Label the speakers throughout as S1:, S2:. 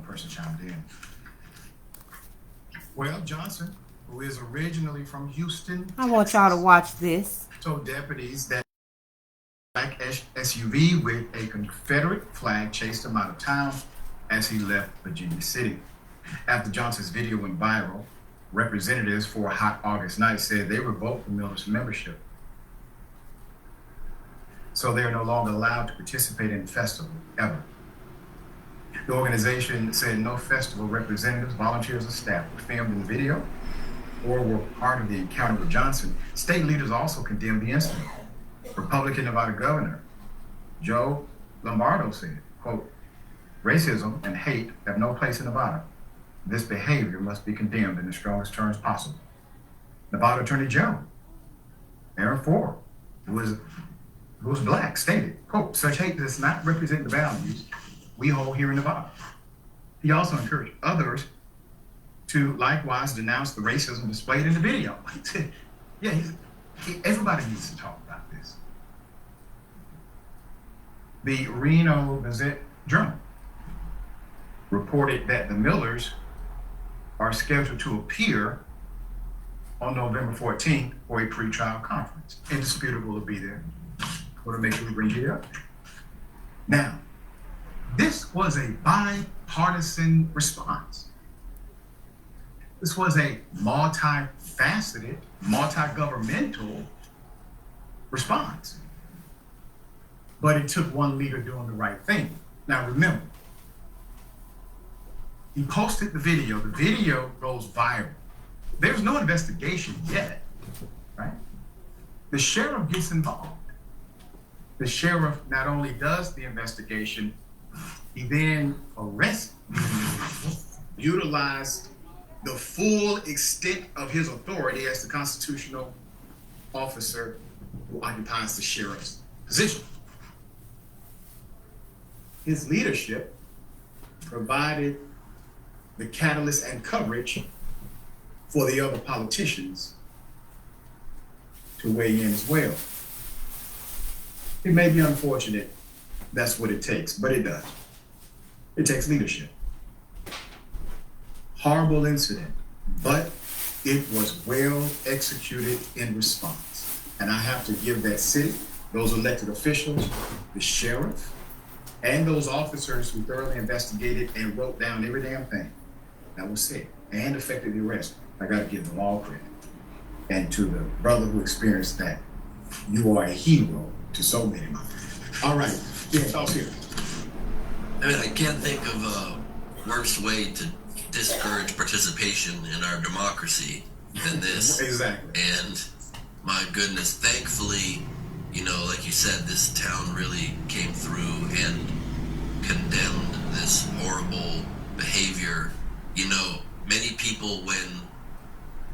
S1: person chimed in. Well, Johnson, who is originally from Houston,
S2: I want y'all to watch this.
S1: Told deputies that black SUV with a Confederate flag chased him out of town as he left Virginia City. After Johnson's video went viral, representatives for a hot August night said they revoked the Millers' membership. So they are no longer allowed to participate in the festival, ever. The organization said no festival representatives, volunteers, or staff were filmed in the video or were part of the encounter with Johnson. State leaders also condemned the incident. Republican Nevada Governor Joe Lombardo said, quote, "Racism and hate have no place in Nevada. This behavior must be condemned in the strongest terms possible." Nevada Attorney General Aaron Ford, who was black, stated, quote, "Such hate does not represent the values we hold here in Nevada." He also encouraged others to likewise denounce the racism displayed in the video. Yeah, everybody needs to talk about this. The Reno Gazette-Journal reported that the Millers are scheduled to appear on November 14th for a pretrial conference. Indisputable to be there. Want to make sure we bring it up. Now, this was a bipartisan response. This was a multifaceted, multi-governmental response. But it took one leader doing the right thing. Now remember, he posted the video. The video goes viral. There's no investigation yet, right? The sheriff gets involved. The sheriff not only does the investigation, he then arrests the individual, utilized the full extent of his authority as the constitutional officer who occupies the sheriff's position. His leadership provided the catalyst and coverage for the other politicians to weigh in as well. It may be unfortunate, that's what it takes, but it does. It takes leadership. Horrible incident, but it was well executed in response. And I have to give that city, those elected officials, the sheriff, and those officers who thoroughly investigated and wrote down every damn thing that was said and effected the arrest. I gotta give them all credit. And to the brother who experienced that, you are a hero to so many. All right, yeah, thoughts here.
S3: I mean, I can't think of a worse way to discourage participation in our democracy than this.
S1: Exactly.
S3: And my goodness, thankfully, you know, like you said, this town really came through and condemned this horrible behavior. You know, many people, when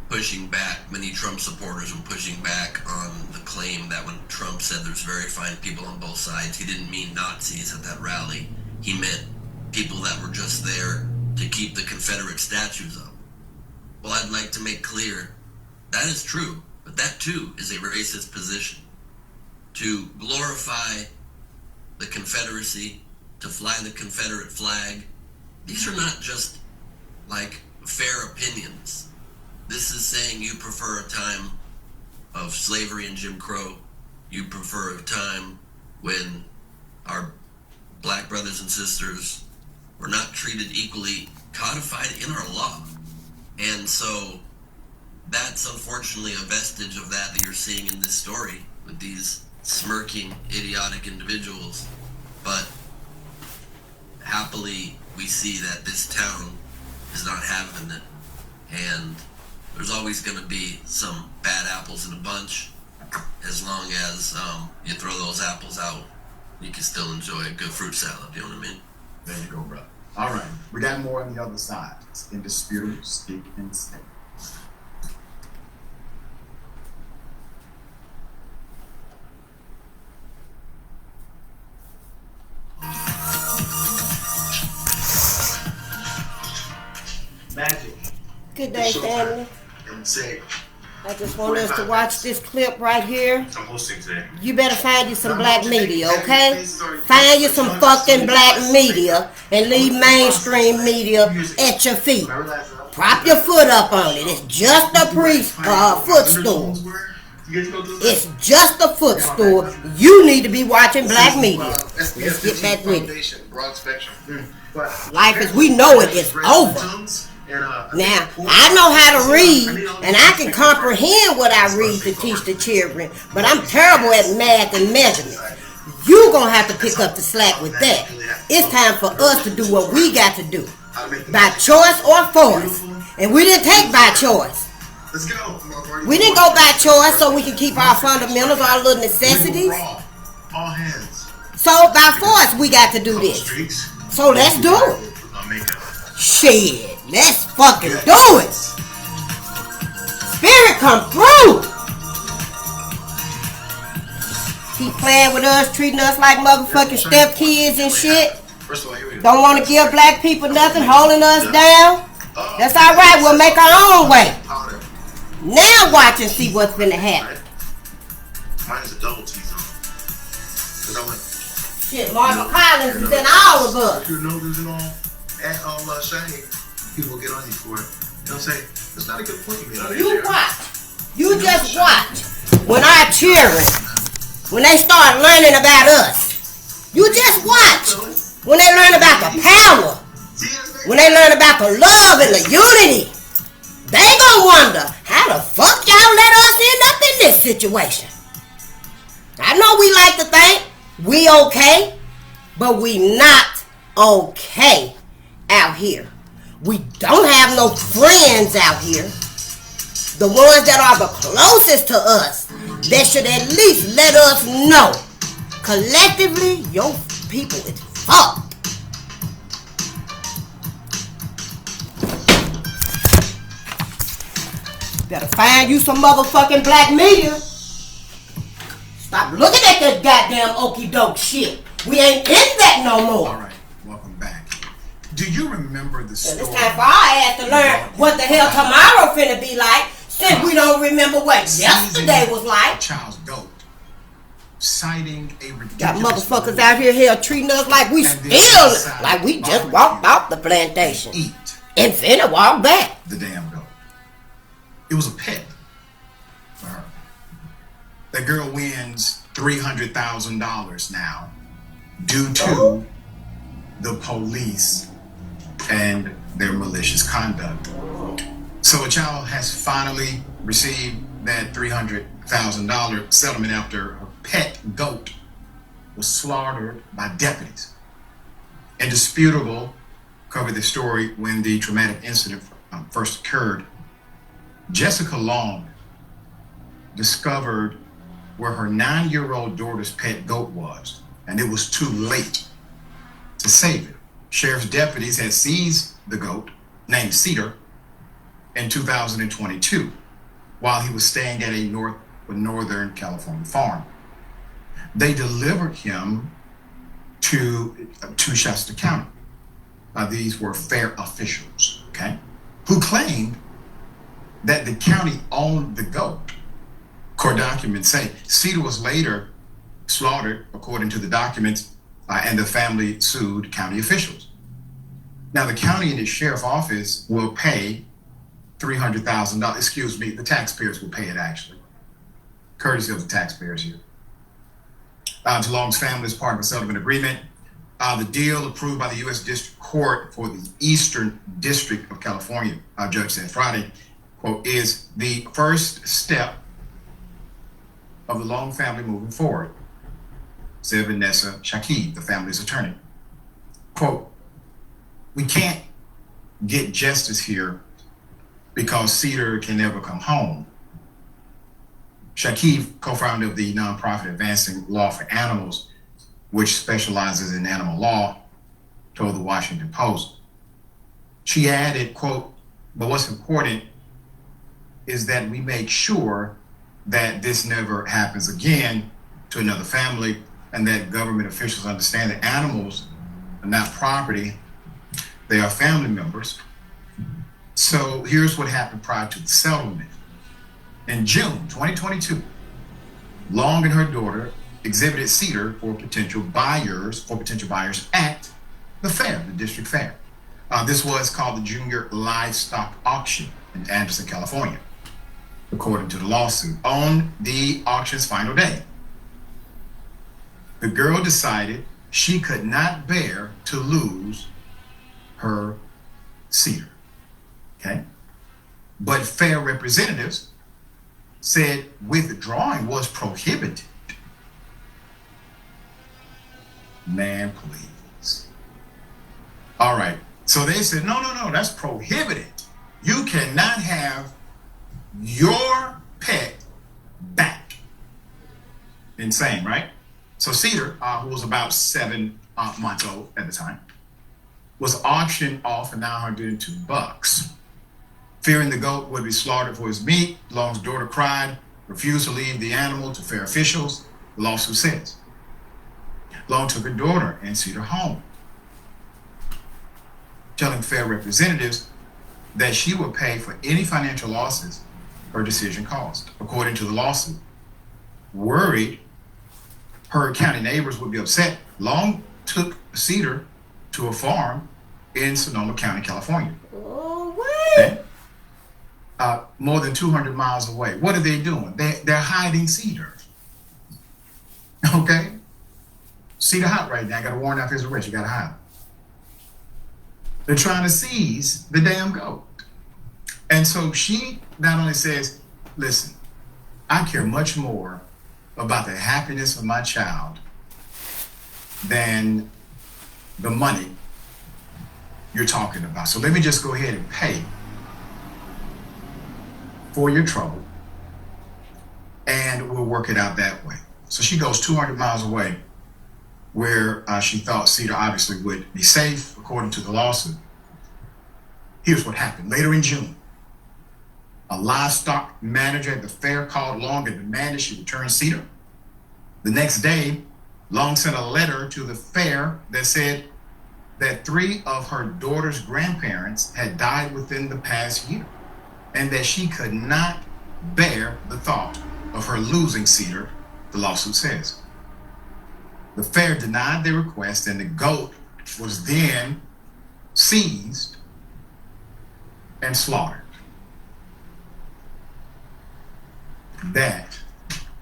S3: pushing back, many Trump supporters when pushing back on the claim that when Trump said there's very fine people on both sides, he didn't mean Nazis at that rally. He meant people that were just there to keep the Confederate statues up. Well, I'd like to make clear that is true, but that too is a racist position. To glorify the Confederacy, to fly the Confederate flag, these are not just like fair opinions. This is saying you prefer a time of slavery and Jim Crow. You prefer a time when our black brothers and sisters were not treated equally, codified in our law. And so that's unfortunately a vestige of that you're seeing in this story with these smirking, idiotic individuals. But happily, we see that this town is not having it. And there's always going to be some bad apples in a bunch. As long as you throw those apples out, you can still enjoy a good fruit salad. You know what I mean?
S1: There you go, brother. All right, we got more on the other side. It's indisputable, speak and stay.
S4: Magic.
S2: Good day, family.
S4: And say,
S2: I just want us to watch this clip right here.
S4: I'm hosting today.
S2: You better find you some black media, okay? Find you some fucking black media and leave mainstream media at your feet. Prop your foot up on it. It's just a footstool. It's just a footstool. You need to be watching black media. Let's get back with it. Life as we know it is over. Now, I know how to read, and I can comprehend what I read to teach the children, but I'm terrible at math and measurement. You're going to have to pick up the slack with that. It's time for us to do what we got to do, by choice or force. And we didn't take by choice. We didn't go by choice so we can keep our fundamentals, our little necessities. So by force, we got to do this. So let's do it. Shit, let's fucking do it. Spirit come through. Keep playing with us, treating us like motherfucking stepkids and shit. Don't want to give black people nothing, holding us down. That's alright, we'll make our own way. Now watch and see what's finna happen.
S4: Mine is a double T-zone.
S2: Shit, Marvel Collins is in all of us.
S4: You know this and all. At Shane, people get on you for it. You know what I'm saying? It's not a good point you made on
S2: You watch. You just watch. When our children, when they start learning about us, you just watch. When they learn about the power, when they learn about the love and the unity, they gonna wonder, how the fuck y'all let us end up in this situation? I know we like to think we okay, but we not okay out here. We don't have no friends out here. The ones that are the closest to us, that should at least let us know, collectively, your people is fucked. Better find you some motherfucking black media. Stop looking at that goddamn okie doke shit. We ain't in that no more.
S1: All right, welcome back. Do you remember the story?
S2: It's time for our ass to learn what the hell tomorrow finna be like, since we don't remember what yesterday was like.
S1: Child's goat, citing a ridiculous
S2: Got motherfuckers out here treating us like we still, like we just walked off the plantation and finna walk back.
S1: The damn goat. It was a pet for her. That girl wins $300,000 now due to the police and their malicious conduct. So a child has finally received that $300,000 settlement after her pet goat was slaughtered by deputies. Indisputable covered the story when the traumatic incident first occurred. Jessica Long discovered where her 9-year-old daughter's pet goat was, and it was too late to save it. Sheriff's deputies had seized the goat, named Cedar, in 2022, while he was staying at a Northern California farm. They delivered him to Shasta County. These were fair officials, okay, who claimed that the county owned the goat. Court documents say Cedar was later slaughtered, according to the documents, and the family sued county officials. Now, the county and its sheriff office will pay $300,000. Excuse me, the taxpayers will pay it, actually, courtesy of the taxpayers here. To Long's family is part of a settlement agreement. The deal approved by the U.S. District Court for the Eastern District of California, judge said Friday, quote, is the first step of the Long family moving forward, said Vanessa Shakib, the family's attorney. Quote, we can't get justice here because Cedar can never come home. Shakib, co-founder of the nonprofit Advancing Law for Animals, which specializes in animal law, told the Washington Post. She added, quote, but what's important is that we make sure that this never happens again to another family, and that government officials understand that animals are not property, they are family members. So here's what happened prior to the settlement. In June 2022, Long and her daughter exhibited cedar for potential buyers at the fair, the district fair. This was called the Junior Livestock Auction in Anderson, California, according to the lawsuit. On the auction's final day, the girl decided she could not bear to lose her cedar. Okay? But fair representatives said withdrawing was prohibited. Man, please. All right. So they said, no, that's prohibited. You cannot have your pet back. Insane, right? So Cedar, who was about 7 months old at the time, was auctioned off for $902. Fearing the goat would be slaughtered for his meat, Long's daughter cried, refused to leave the animal to fair officials, the lawsuit says. Long took her daughter and Cedar home, telling fair representatives that she would pay for any financial losses her decision caused. According to the lawsuit, worried her county neighbors would be upset, Long took Cedar to a farm in Sonoma County, California.
S2: Oh, wait.
S1: More than 200 miles away. What are they doing? They're hiding Cedar. Okay? Cedar hot right now. I got a warrant out for his arrest. You got to hide. They're trying to seize the damn goat. And so she not only says, listen, I care much more about the happiness of my child than the money you're talking about. So let me just go ahead and pay for your trouble, and we'll work it out that way. So she goes 200 miles away where she thought Cedar obviously would be safe, according to the lawsuit. Here's what happened. Later in June, a livestock manager at the fair called Long and demanded she return Cedar. The next day, Long sent a letter to the fair that said that 3 of her daughter's grandparents had died within the past year, and that she could not bear the thought of her losing Cedar, the lawsuit says. The fair denied their request, and the goat was then seized and slaughtered. That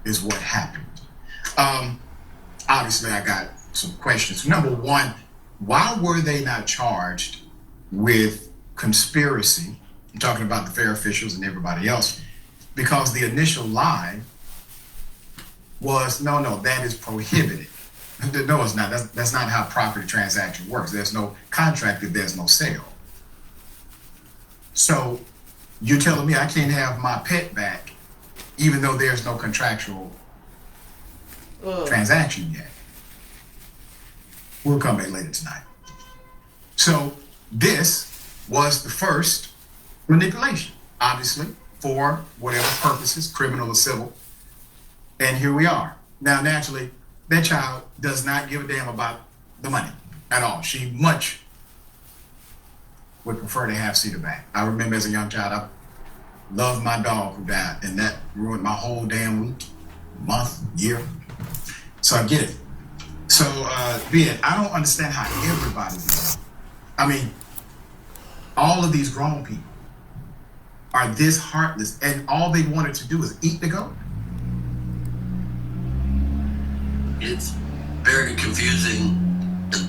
S1: is what happened. Obviously, I got some questions. Number one, why were they not charged with conspiracy? I'm talking about the fair officials and everybody else, because the initial lie was, no, that is prohibited. No, it's not. That's not how property transaction works. There's no contract if there's no sale. So you're telling me I can't have my pet back even though there's no contractual transaction yet. We'll come back later tonight. So this was the first manipulation, obviously, for whatever purposes, criminal or civil. And here we are. Now, naturally, that child does not give a damn about the money at all. She much would prefer to have Cedar back. I remember as a young child, I loved my dog who died, and that ruined my whole damn week, month, year. So I get it. So, I don't understand how everybody does it. I mean, all of these grown people are this heartless, and all they wanted to do is eat the goat.
S3: It's very confusing.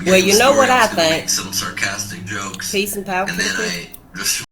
S2: Well, you know what I think.
S3: make some sarcastic jokes,
S2: Peace and power.
S3: and then I just